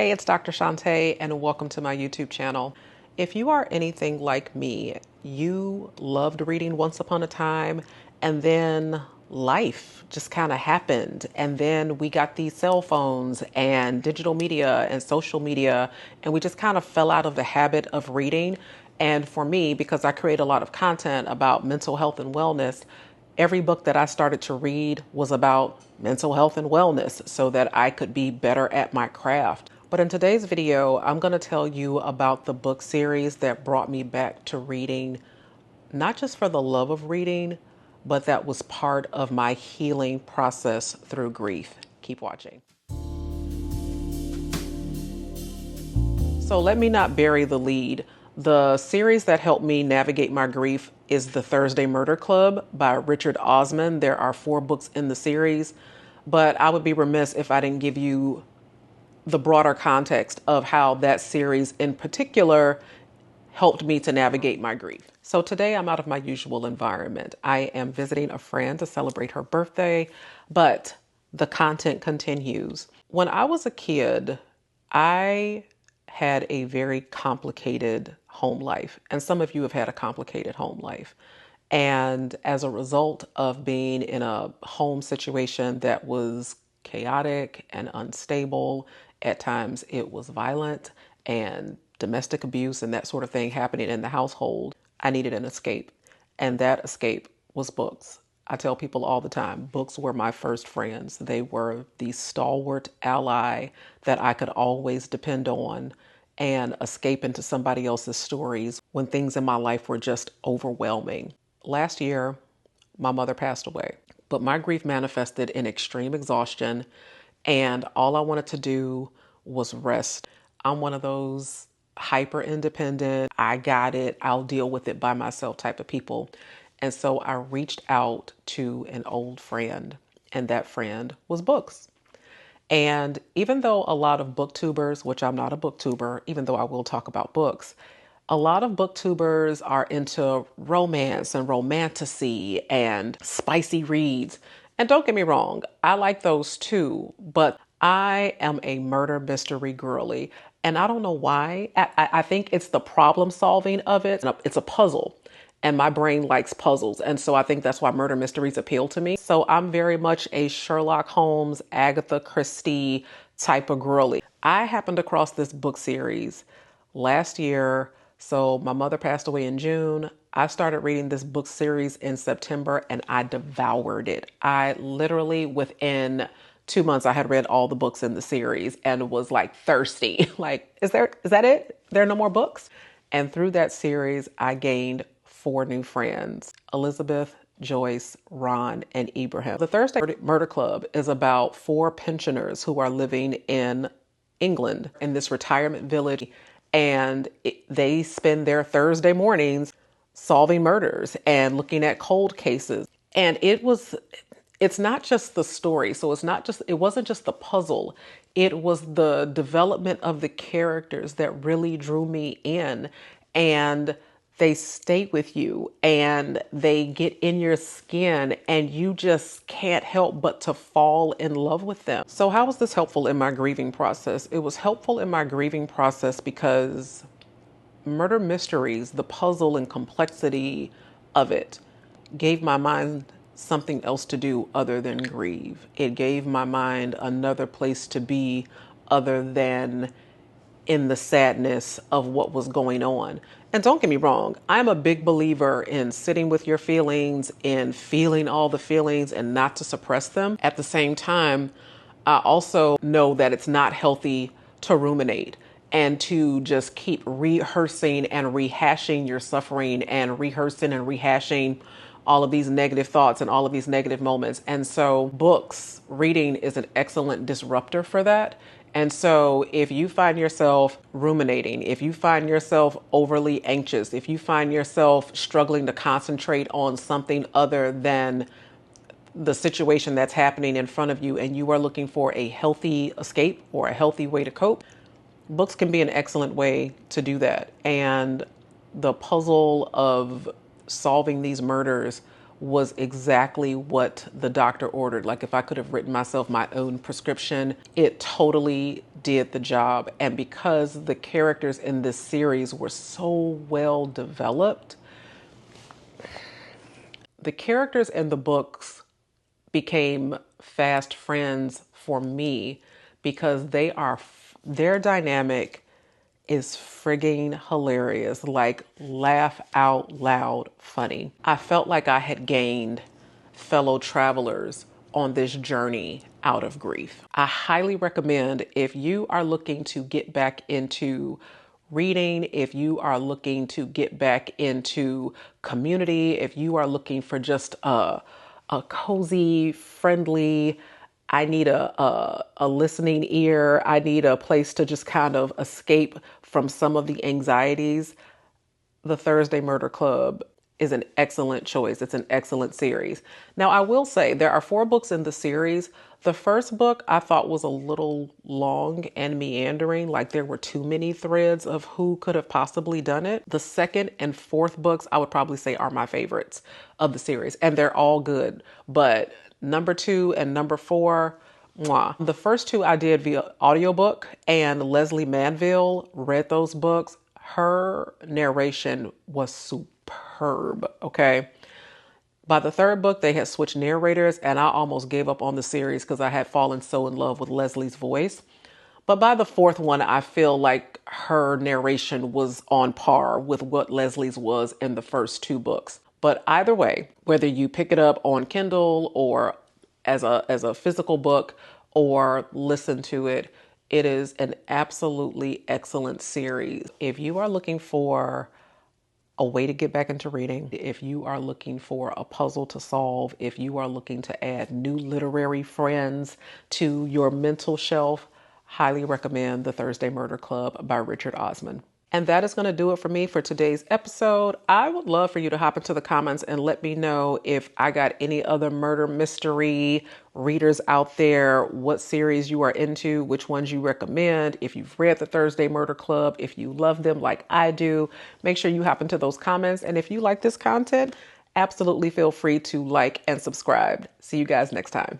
Hey, it's Dr. Shantae, and welcome to my YouTube channel. If you are anything like me, you loved reading once upon a time, and then life just kind of happened. And then we got these cell phones and digital media and social media, and we just kind of fell out of the habit of reading. And for me, because I create a lot of content about mental health and wellness, every book that I started to read was about mental health and wellness so that I could be better at my craft. But in today's video, I'm going to tell you about the book series that brought me back to reading, not just for the love of reading, but that was part of my healing process through grief. Keep watching. So let me not bury the lead. The series that helped me navigate my grief is The Thursday Murder Club by Richard Osman. There are 4 books in the series, but I would be remiss if I didn't give you the broader context of how that series in particular helped me to navigate my grief. So today I'm out of my usual environment. I am visiting a friend to celebrate her birthday, but the content continues. When I was a kid, I had a very complicated home life, and some of you have had a complicated home life. And as a result of being in a home situation that was chaotic and unstable, at times it was violent and domestic abuse and that sort of thing happening in the household, I needed an escape. And that escape was books. I tell people all the time, books were my first friends. They were the stalwart ally that I could always depend on and escape into somebody else's stories when things in my life were just overwhelming. Last year, my mother passed away, but my grief manifested in extreme exhaustion, and all I wanted to do was rest. I'm one of those hyper independent, I got it, I'll deal with it by myself type of people. And so I reached out to an old friend, and that friend was books. And even though a lot of booktubers, which I'm not a booktuber, even though I will talk about books, a lot of booktubers are into romance and romantasy and spicy reads. And don't get me wrong, I like those too, but I am a murder mystery girly. And I don't know why. I think it's the problem solving of it. It's a puzzle. And my brain likes puzzles. And so I think that's why murder mysteries appeal to me. So I'm very much a Sherlock Holmes, Agatha Christie type of girly. I happened across this book series last year. So my mother passed away in June. I started reading this book series in September and I devoured it. I literally, within 2 months, I had read all the books in the series and was like thirsty. Like, is that it? There are no more books? And through that series, I gained 4 new friends: Elizabeth, Joyce, Ron, and Ibrahim. The Thursday Murder Club is about 4 pensioners who are living in England in this retirement village, and they spend their Thursday mornings solving murders and looking at cold cases. And it's not just the story. So it wasn't just the puzzle. It was the development of the characters that really drew me in, and they stay with you and they get in your skin and you just can't help but to fall in love with them. So how was this helpful in my grieving process? It was helpful in my grieving process because murder mysteries, the puzzle and complexity of it, gave my mind something else to do other than grieve. It gave my mind another place to be other than in the sadness of what was going on. And don't get me wrong, I'm a big believer in sitting with your feelings, in feeling all the feelings and not to suppress them. At the same time, I also know that it's not healthy to ruminate and to just keep rehearsing and rehashing your suffering and rehearsing and rehashing all of these negative thoughts and all of these negative moments. And so reading is an excellent disruptor for that. And so if you find yourself ruminating, if you find yourself overly anxious, if you find yourself struggling to concentrate on something other than the situation that's happening in front of you and you are looking for a healthy escape or a healthy way to cope, books can be an excellent way to do that. And the puzzle of solving these murders was exactly what the doctor ordered. Like if I could have written myself my own prescription, it totally did the job. And because the characters in this series were so well developed, the characters in the books became fast friends for me because their dynamic is frigging hilarious, like laugh out loud funny. I felt like I had gained fellow travelers on this journey out of grief. I highly recommend, if you are looking to get back into reading, if you are looking to get back into community, if you are looking for just a cozy, friendly, I need a listening ear, I need a place to just kind of escape from some of the anxieties, the Thursday Murder Club is an excellent choice. It's an excellent series. Now, I will say there are 4 books in the series. The first book I thought was a little long and meandering, like there were too many threads of who could have possibly done it. The second and fourth books I would probably say are my favorites of the series, and they're all good. But number 2 and number 4, mwah. The first 2 I did via audiobook, and Leslie Manville read those books. Her narration was superb, okay? By the third book, they had switched narrators, and I almost gave up on the series because I had fallen so in love with Leslie's voice. But by the fourth one, I feel like her narration was on par with what Leslie's was in the first 2 books. But either way, whether you pick it up on Kindle or as a physical book or listen to it, it is an absolutely excellent series. If you are looking for a way to get back into reading, if you are looking for a puzzle to solve, if you are looking to add new literary friends to your mental shelf, highly recommend The Thursday Murder Club by Richard Osman. And that is going to do it for me for today's episode. I would love for you to hop into the comments and let me know if I got any other murder mystery readers out there, what series you are into, which ones you recommend. If you've read The Thursday Murder Club, if you love them like I do, make sure you hop into those comments. And if you like this content, absolutely feel free to like and subscribe. See you guys next time.